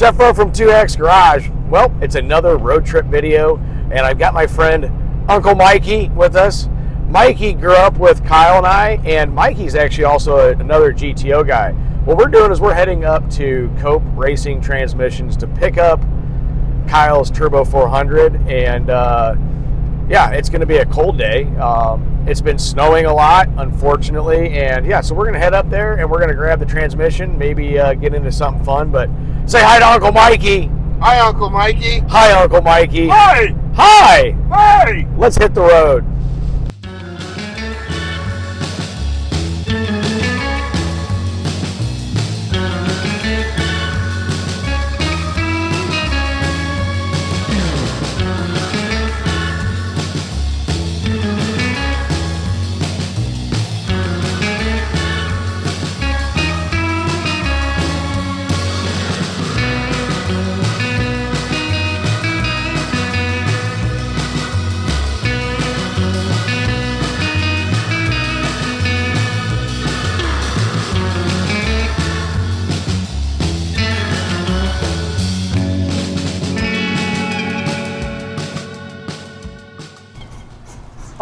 Jeff Rowe from 2X Garage. Well, it's another road trip video, and I've got my friend Uncle Mikey with us. Mikey grew up with Kyle and I, and Mikey's actually also another GTO guy. What we're doing is we're heading up to Cope Racing Transmissions to pick up Kyle's Turbo 400, and yeah, it's going to be a cold day. It's been snowing a lot, unfortunately, and yeah, so we're going to head up there and we're going to grab the transmission, maybe get into something fun. But say hi to Uncle Mikey. Hi, Uncle Mikey. Hi, Uncle Mikey. Hi. Hi. Hi. Let's hit the road.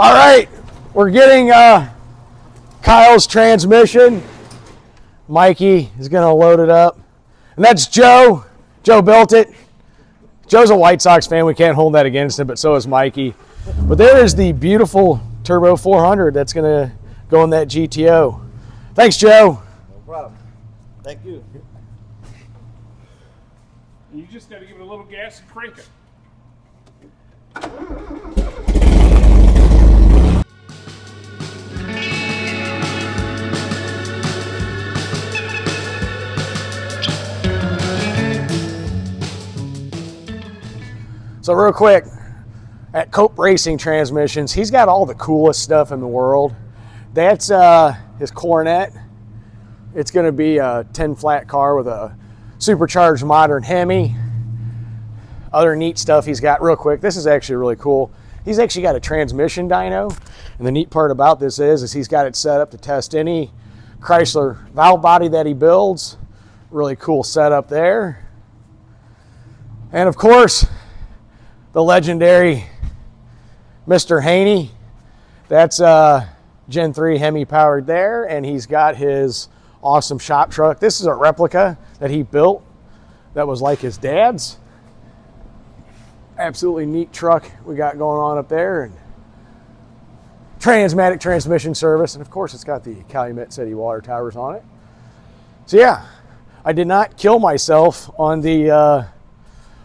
All right, we're getting Kyle's transmission. Mikey is going to load it up. And that's Joe. Joe built it. Joe's a White Sox fan. We can't hold that against him, but so is Mikey. But there is the beautiful Turbo 400 that's going to go in that GTO. Thanks, Joe. No problem. Thank you. You just got to give it a little gas and crank it. So real quick, at Cope Racing Transmissions, he's got all the coolest stuff in the world. That's his Coronet. It's going to be a 10 flat car with a supercharged modern Hemi. Other neat stuff he's got real quick. This is actually really cool. He's actually got a transmission dyno. And the neat part about this is he's got it set up to test any Chrysler valve body that he builds. Really cool setup there. And of course, the legendary Mr. Haney. That's Gen 3 Hemi powered there, and he's got his awesome shop truck. This is a replica that he built that was like his dad's. Absolutely neat truck we got going on up there, and Transmatic transmission service, and of course it's got the Calumet City water towers on it. So yeah, I did not kill myself on the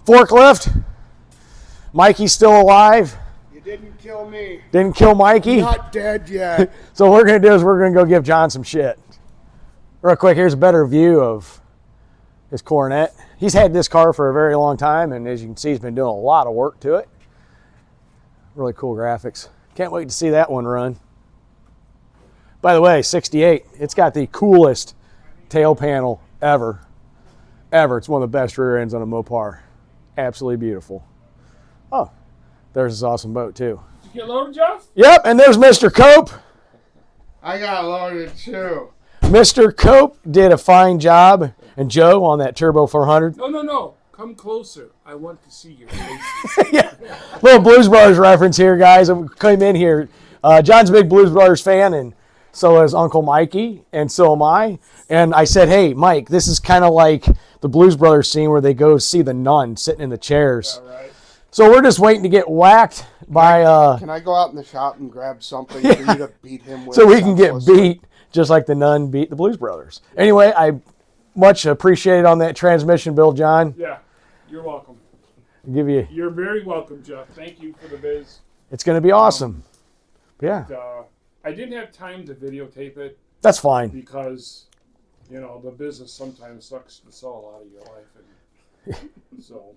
forklift. Mikey's still alive. You didn't kill me. Didn't kill Mikey. Not dead yet. So what we're going to do is we're going to go give John some shit. Real quick, here's a better view of his Coronet. He's had this car for a very long time, and as you can see, he's been doing a lot of work to it. Really cool graphics. Can't wait to see that one run. By the way, 68, it's got the coolest tail panel ever. It's one of the best rear ends on a Mopar. Absolutely beautiful. Oh, there's this awesome boat too. Did you get loaded, Jeff? Yep, and there's Mr. Cope. I got loaded too. Mr. Cope did a fine job. And Joe on that Turbo 400. No. Come closer. I want to see your face. Yeah, little Blues Brothers reference here, guys. I came in here. John's a big Blues Brothers fan, and so is Uncle Mikey, and so am I. And I said, hey, Mike, this is kind of like the Blues Brothers scene where they go see the nun sitting in the chairs. All right. So we're just waiting to get whacked by... Can I go out in the shop and grab something for you to beat him with? So we can get beat just like the nun beat the Blues Brothers. Anyway, I much appreciated on that transmission build, John. Yeah, you're welcome. You're very welcome, Jeff. Thank you for the biz. It's going to be awesome. Yeah. I didn't have time to videotape it. That's fine. Because, the business sometimes sucks the soul out of your life. And so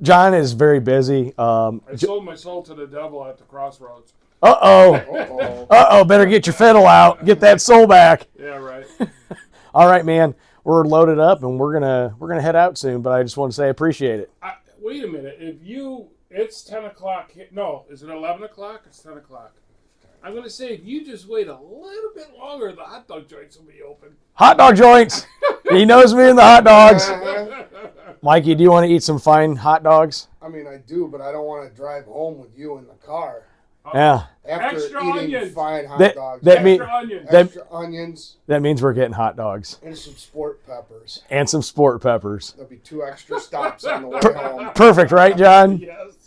John is very busy. I sold my soul to the devil at the crossroads. Uh-oh, better get your fiddle out. Get that soul back. Yeah, right. All right, man. We're loaded up and we're gonna head out soon, but I just want to say I appreciate it. Wait a minute. It's 10 o'clock. No, is it 11 o'clock? It's 10 o'clock. I'm going to say if you just wait a little bit longer, the hot dog joints will be open. Hot dog joints. He knows me and the hot dogs. Mikey, do you want to eat some fine hot dogs? I mean, I do, but I don't want to drive home with you in the car. Yeah. After Extra eating onions. fine hot That- dogs. that mean- Extra onions. extra onions That means we're getting hot dogs and some sport peppers. and some sport peppers. There'll be 2 extra stops on the way home. Perfect, right, John? Yes.